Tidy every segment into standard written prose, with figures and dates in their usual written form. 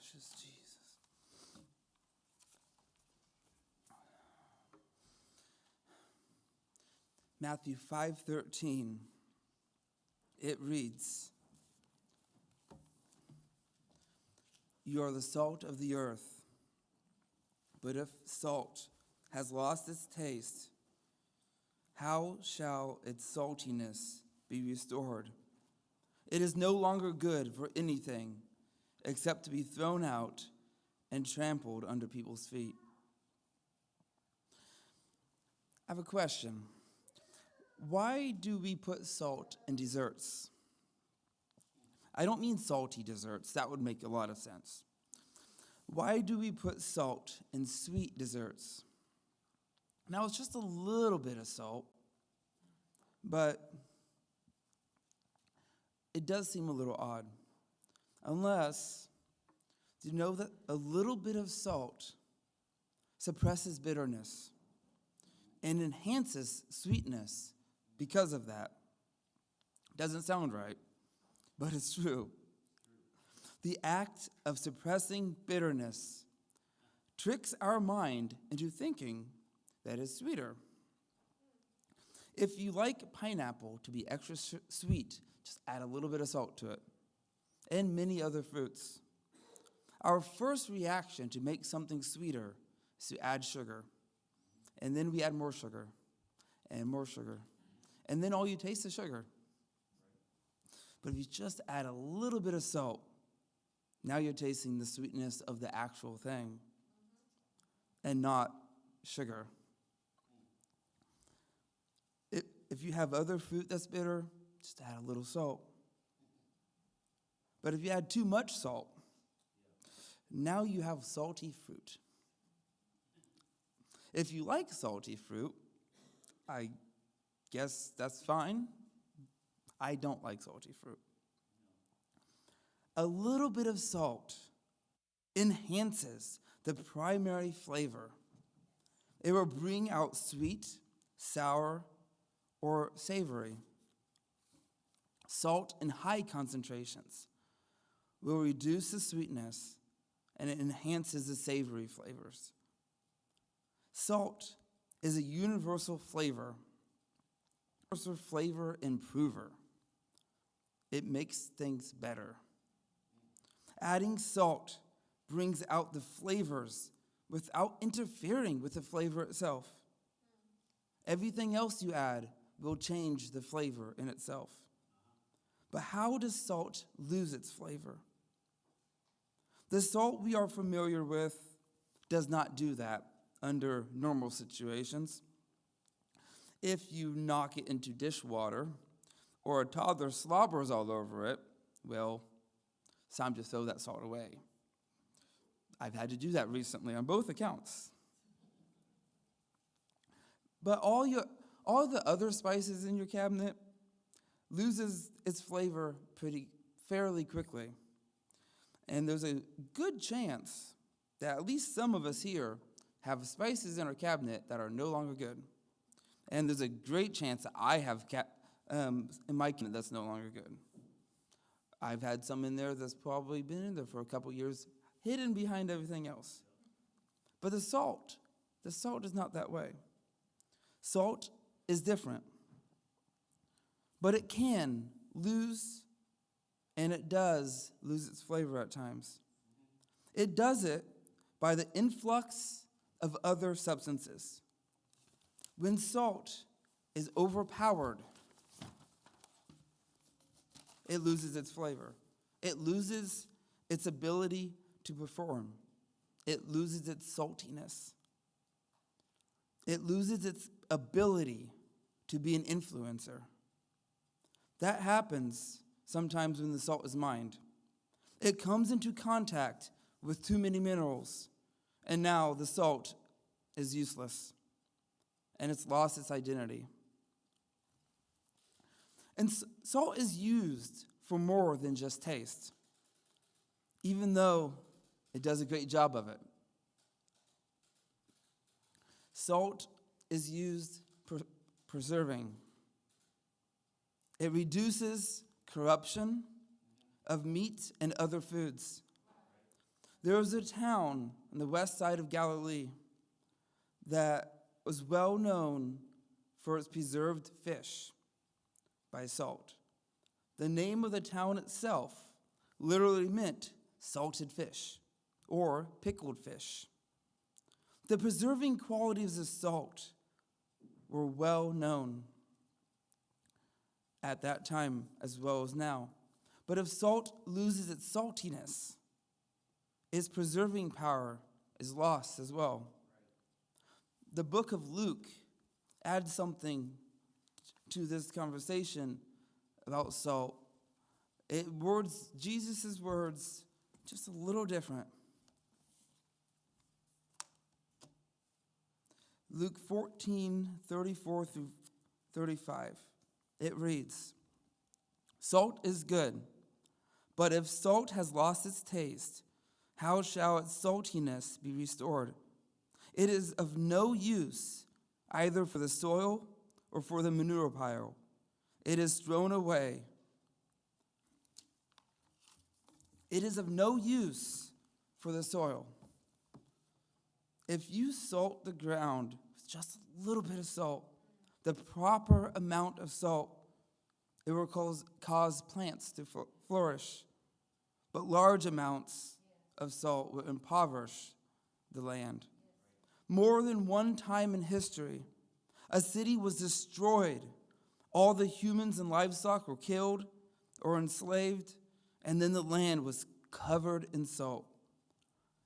precious Jesus. Matthew 5:13, it reads, "You are the salt of the earth, but if salt has lost its taste, how shall its saltiness be restored? It is no longer good for anything except to be thrown out and trampled under people's feet." I have a question. Why do we put salt in desserts? I don't mean salty desserts. That would make a lot of sense. Why do we put salt in sweet desserts? Now, it's just a little bit of salt, but it does seem a little odd. Unless, do you know that a little bit of salt suppresses bitterness and enhances sweetness because of that? Doesn't sound right, but it's true. The act of suppressing bitterness tricks our mind into thinking that it's sweeter. If you like pineapple to be extra sweet, just add a little bit of salt to it, and many other fruits. Our first reaction to make something sweeter is to add sugar, and then we add more sugar, and then all you taste is sugar. But if you just add a little bit of salt, now you're tasting the sweetness of the actual thing and not sugar. If you have other fruit that's bitter, just add a little salt. But if you add too much salt, now you have salty fruit. If you like salty fruit, I guess that's fine. I don't like salty fruit. A little bit of salt enhances the primary flavor. It will bring out sweet, sour, or savory. Salt in high concentrations will reduce the sweetness and it enhances the savory flavors. Salt is a universal flavor improver. It makes things better. Adding salt brings out the flavors without interfering with the flavor itself. Everything else you add will change the flavor in itself. But how does salt lose its flavor? The salt we are familiar with does not do that under normal situations. If you knock it into dishwater or a toddler slobbers all over it, well, it's time to throw that salt away. I've had to do that recently on both accounts. But all the other spices in your cabinet loses its flavor fairly quickly. And there's a good chance that at least some of us here have spices in our cabinet that are no longer good. And there's a great chance that I have in my cabinet that's no longer good. I've had some in there that's probably been in there for a couple years, hidden behind everything else. But the salt is not that way. Salt is different. But it can lose, and it does lose its flavor at times. It does it by the influx of other substances. When salt is overpowered, it loses its flavor. It loses its ability to perform. It loses its saltiness. It loses its ability to be an influencer. That happens sometimes when the salt is mined. It comes into contact with too many minerals, and now the salt is useless, and it's lost its identity. And salt is used for more than just taste, even though it does a great job of it. Salt is used for preserving. It reduces corruption of meat and other foods. There was a town on the west side of Galilee that was well known for its preserved fish by salt. The name of the town itself literally meant salted fish or pickled fish. The preserving qualities of salt were well known at that time as well as now. But if salt loses its saltiness, its preserving power is lost as well. The book of Luke adds something to this conversation about salt. Jesus' words just a little different. Luke 14:34 through 35. It reads, "Salt is good, but if salt has lost its taste, how shall its saltiness be restored? It is of no use either for the soil or for the manure pile. It is thrown away. It is of no use for the soil." If you salt the ground with just a little bit of salt, the proper amount of salt, it will cause plants to flourish. But large amounts of salt will impoverish the land. More than one time in history, a city was destroyed. All the humans and livestock were killed or enslaved, and then the land was covered in salt.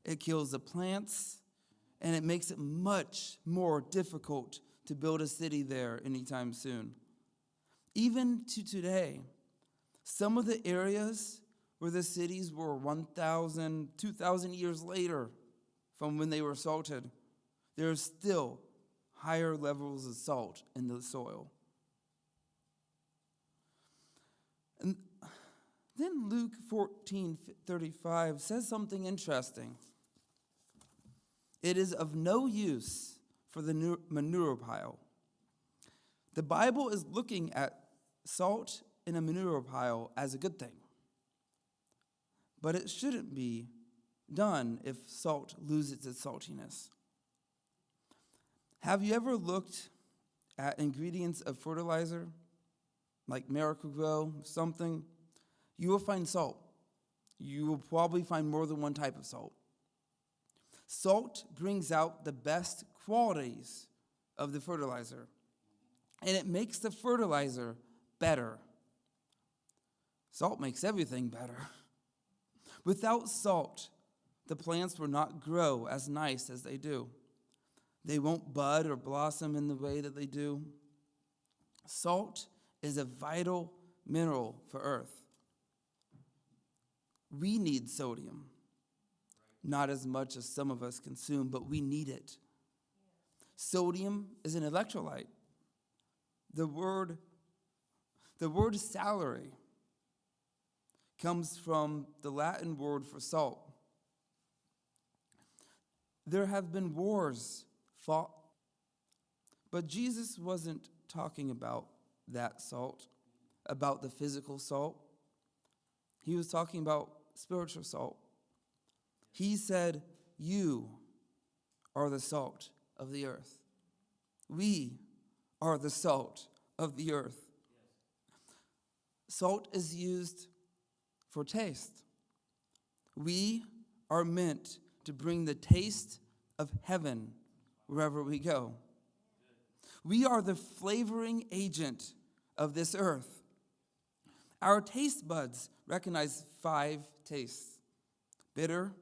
It kills the plants, and it makes it much more difficult to build a city there anytime soon. Even to today, some of the areas where the cities were 1,000, 2,000 years later from when they were salted, there are still higher levels of salt in the soil. And then Luke 14:35 says something interesting. It is of no use for the manure pile. The Bible is looking at salt in a manure pile as a good thing. But it shouldn't be done if salt loses its saltiness. Have you ever looked at ingredients of fertilizer, like Miracle-Gro, something? You will find salt. You will probably find more than one type of salt. Salt brings out the best qualities of the fertilizer, and it makes the fertilizer better. Salt makes everything better. Without salt, the plants will not grow as nice as they do. They won't bud or blossom in the way that they do. Salt is a vital mineral for Earth. We need sodium. Not as much as some of us consume, but we need it. Sodium is an electrolyte. The word salary comes from the Latin word for salt. There have been wars fought, but Jesus wasn't talking about that salt, about the physical salt. He was talking about spiritual salt. He said, "You are the salt of the earth." We are the salt of the earth. Salt is used for taste. We are meant to bring the taste of heaven wherever we go. We are the flavoring agent of this earth. Our taste buds recognize 5 tastes: bitter,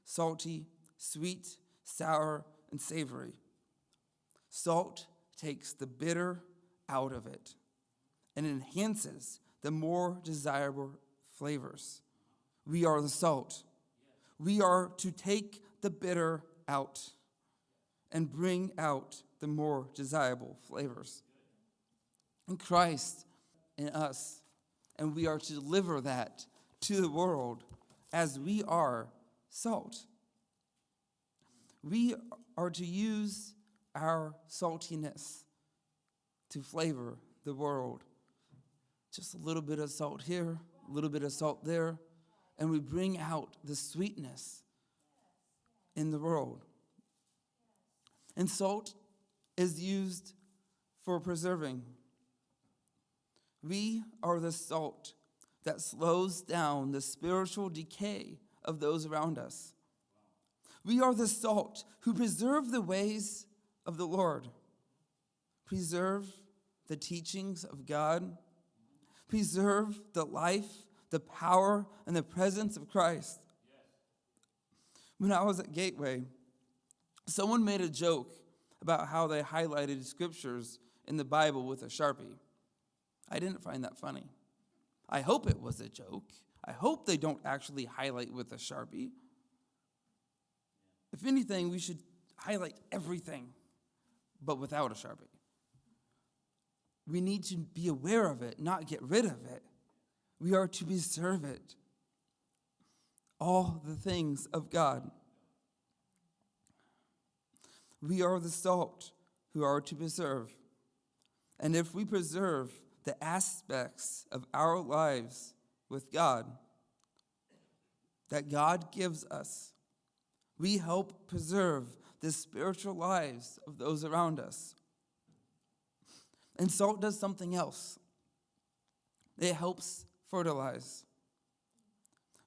salty, sweet, sour, and savory. Salt takes the bitter out of it and enhances the more desirable flavors. We are the salt. We are to take the bitter out and bring out the more desirable flavors. And Christ in us, and we are to deliver that to the world as we are salt. We are to use our saltiness to flavor the world. Just a little bit of salt here, a little bit of salt there, and we bring out the sweetness in the world. And salt is used for preserving. We are the salt that slows down the spiritual decay of those around us. We are the salt who preserve the ways of the Lord, preserve the teachings of God, preserve the life, the power, and the presence of Christ. When I was at Gateway, someone made a joke about how they highlighted scriptures in the Bible with a Sharpie. I didn't find that funny. I hope it was a joke. I hope they don't actually highlight with a Sharpie. If anything, we should highlight everything, but without a Sharpie. We need to be aware of it, not get rid of it. We are to preserve it. All the things of God. We are the salt who are to preserve. And if we preserve the aspects of our lives with God that God gives us, we help preserve the spiritual lives of those around us. And salt does something else. It helps fertilize.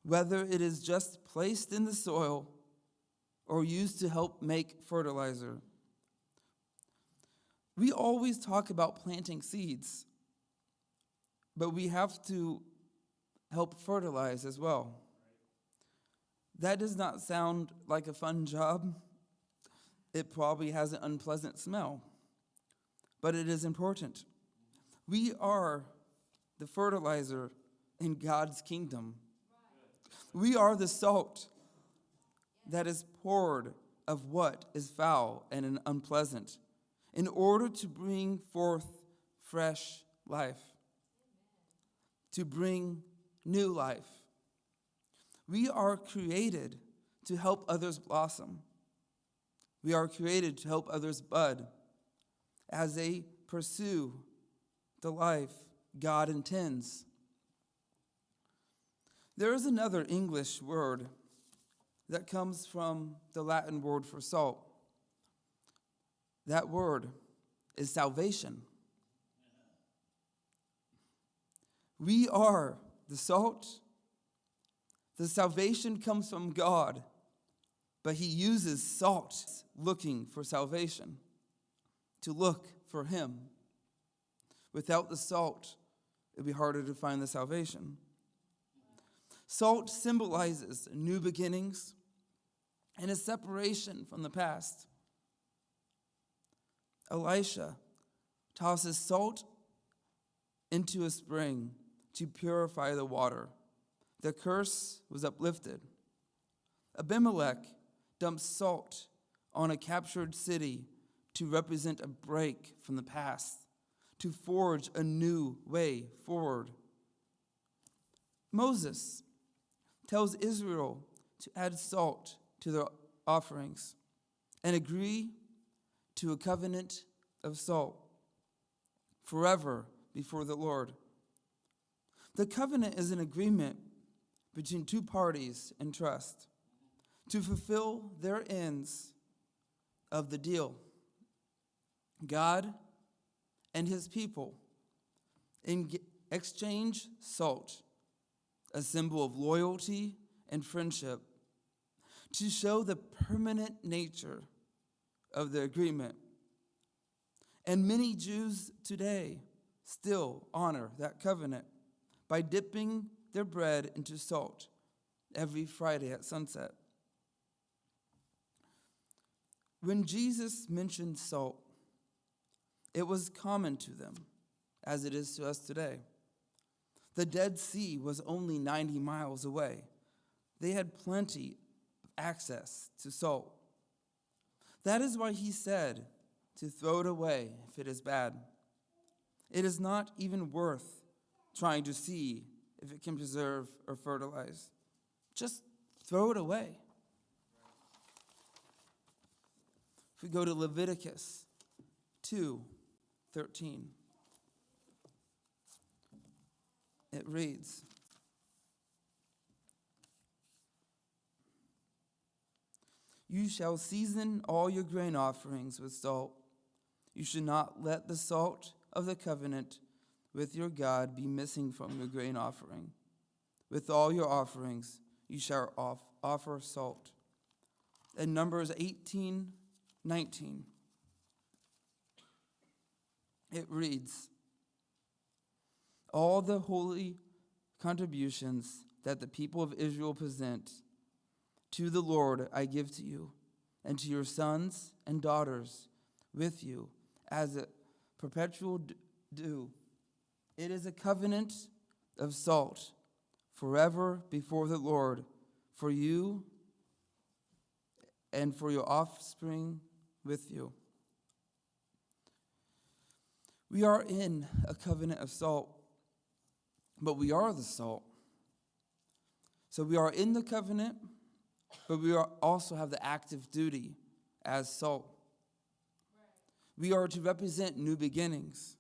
Whether it is just placed in the soil or used to help make fertilizer. We always talk about planting seeds, but we have to help fertilize as well. That does not sound like a fun job. It probably has an unpleasant smell, but it is important. We are the fertilizer in God's kingdom. We are the salt that is poured of what is foul and unpleasant in order to bring forth fresh life, to bring new life. We are created to help others blossom. We are created to help others bud as they pursue the life God intends. There is another English word that comes from the Latin word for salt. That word is salvation. We are the salt. The salvation comes from God, but he uses salt looking for salvation, to look for him. Without the salt, it would be harder to find the salvation. Salt symbolizes new beginnings and a separation from the past. Elisha tosses salt into a spring to purify the water. The curse was uplifted. Abimelech dumps salt on a captured city to represent a break from the past, to forge a new way forward. Moses tells Israel to add salt to their offerings and agree to a covenant of salt forever before the Lord. The covenant is an agreement between two parties in trust to fulfill their ends of the deal. God and his people exchange salt, a symbol of loyalty and friendship, to show the permanent nature of the agreement. And many Jews today still honor that covenant by dipping their bread into salt every Friday at sunset. When Jesus mentioned salt, it was common to them, as it is to us today. The Dead Sea was only 90 miles away. They had plenty of access to salt. That is why he said to throw it away if it is bad. It is not even worth trying to see if it can preserve or fertilize. Just throw it away. If we go to Leviticus 2:13, it reads, You shall season all your grain offerings with salt. You should not let the salt of the covenant with your God be missing from your grain offering. With all your offerings you shall offer salt. In Numbers 18:19, it reads, all the holy contributions that the people of Israel present to the Lord I give to you, and to your sons and daughters with you as a perpetual due. It is a covenant of salt forever before the Lord, for you and for your offspring with you. We are in a covenant of salt, but we are the salt. So we are in the covenant, but we also have the active duty as salt. We are to represent new beginnings.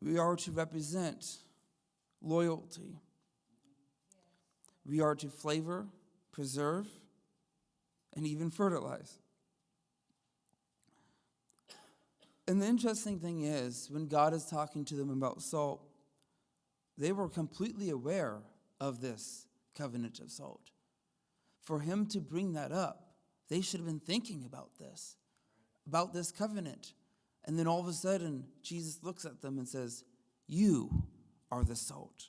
We are to represent loyalty. We are to flavor, preserve, and even fertilize. And the interesting thing is, when God is talking to them about salt, they were completely aware of this covenant of salt. For him to bring that up, they should have been thinking about this covenant. And then all of a sudden, Jesus looks at them and says, you are the salt.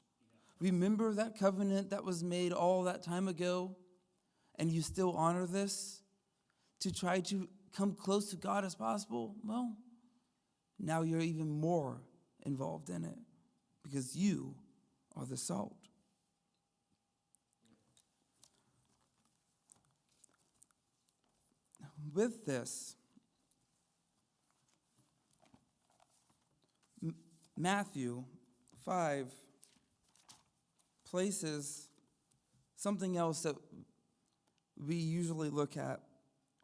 Remember that covenant that was made all that time ago, and you still honor this to try to come close to God as possible? Well, now you're even more involved in it because you are the salt. With this, Matthew 5 places something else that we usually look at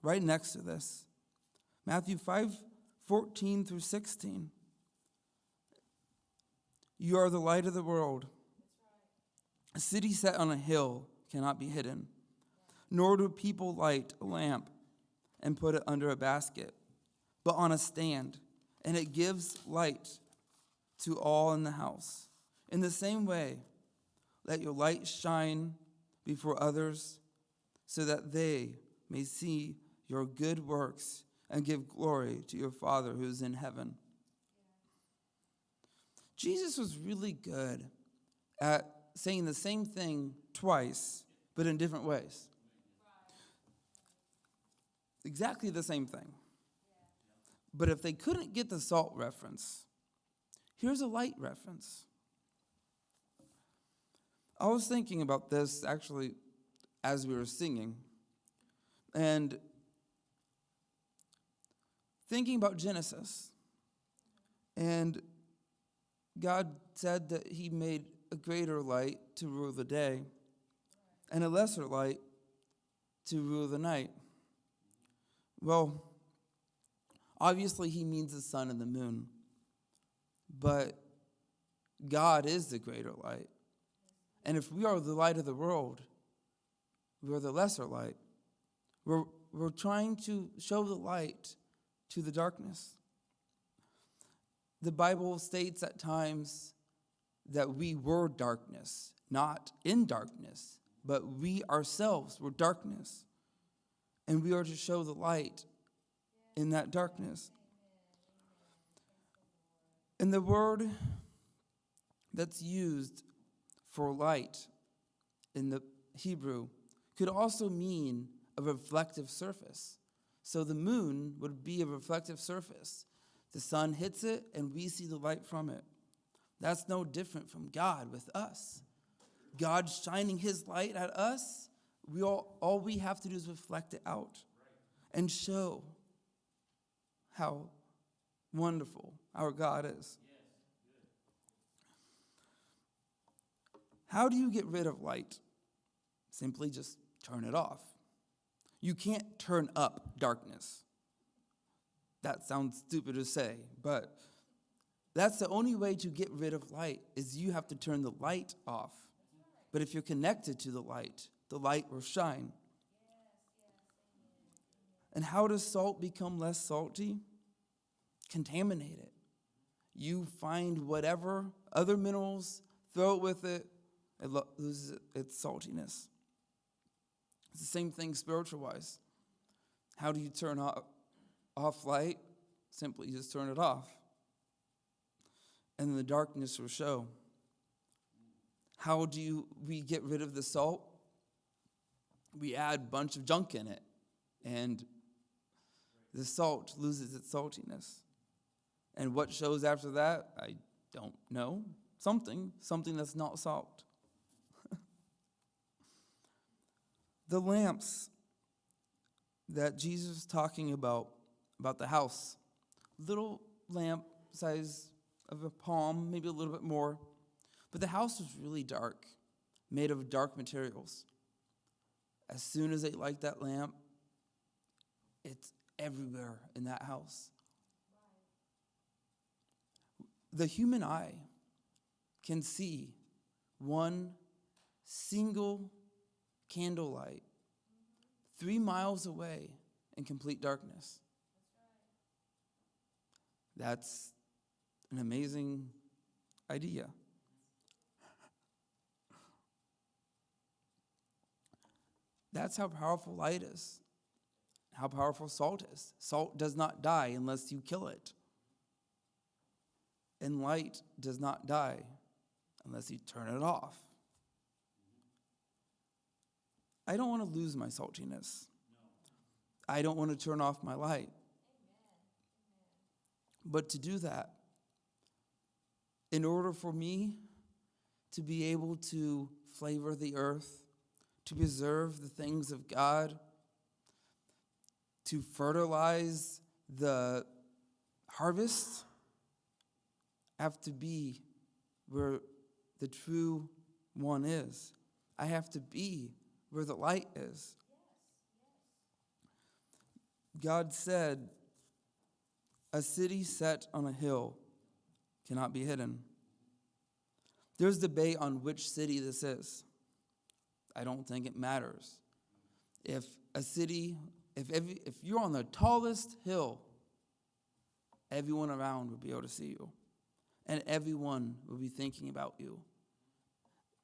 right next to this. Matthew 5:14 through 16. You are the light of the world. A city set on a hill cannot be hidden, nor do people light a lamp and put it under a basket, but on a stand, and it gives light to all in the house. In the same way, let your light shine before others, so that they may see your good works and give glory to your Father who is in heaven. Jesus was really good at saying the same thing twice, but in different ways. Exactly the same thing. But if they couldn't get the salt reference, here's a light reference. I was thinking about this actually as we were singing, and thinking about Genesis. And God said that he made a greater light to rule the day and a lesser light to rule the night. Well, obviously he means the sun and the moon, but God is the greater light. And if we are the light of the world, we are the lesser light. We're trying to show the light to the darkness. The Bible states at times that we were darkness, not in darkness, but we ourselves were darkness. And we are to show the light in that darkness. And the word that's used for light in the Hebrew could also mean a reflective surface. So the moon would be a reflective surface. The sun hits it and we see the light from it. That's no different from God with us. God shining his light at us, all we have to do is reflect it out and show how wonderful our God is. How do you get rid of light? Simply just turn it off. You can't turn up darkness. That sounds stupid to say, but that's the only way to get rid of light is you have to turn the light off. But if you're connected to the light will shine. And how does salt become less salty? Contaminate it. You find whatever other minerals, throw it with it, it loses its saltiness. It's the same thing spiritual-wise. How do you turn off light? Simply just turn it off. And the darkness will show. How do we get rid of the salt? We add a bunch of junk in it. And the salt loses its saltiness. And what shows after that? I don't know. Something that's not salt. The lamps that Jesus is talking about the house. Little lamp size of a palm, maybe a little bit more. But the house was really dark, made of dark materials. As soon as they light that lamp, it's everywhere in that house. The human eye can see one single candlelight 3 miles away in complete darkness. That's an amazing idea. That's how powerful light is, how powerful salt is. Salt does not die unless you kill it. And light does not die unless you turn it off. I don't want to lose my saltiness. I don't want to turn off my light. But to do that, in order for me to be able to flavor the earth, to preserve the things of God, to fertilize the harvest, I have to be where the true one is. I have to be where the light is. God said, a city set on a hill cannot be hidden. There's debate on which city this is. I don't think it matters. If you're on the tallest hill, everyone around will be able to see you. And everyone will be thinking about you.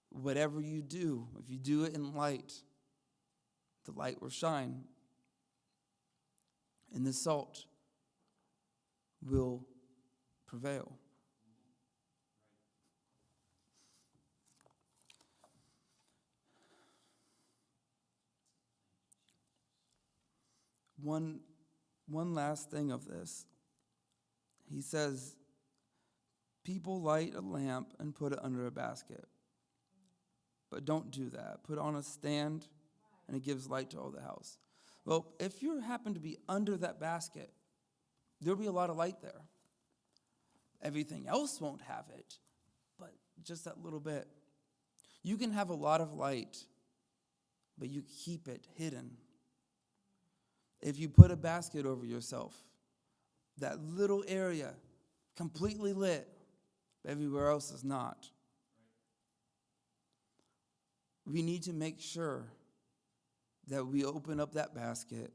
Whatever you do, if you do it in light, the light will shine. And the salt will prevail. One last thing of this. He says, people light a lamp and put it under a basket. But don't do that. Put it on a stand, and it gives light to all the house. Well, if you happen to be under that basket, there'll be a lot of light there. Everything else won't have it, but just that little bit. You can have a lot of light, but you keep it hidden. If you put a basket over yourself, that little area completely lit, but everywhere else is not. We need to make sure that we open up that basket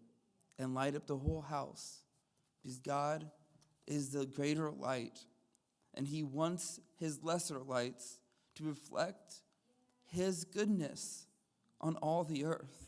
and light up the whole house, because God is the greater light, and he wants his lesser lights to reflect his goodness on all the earth.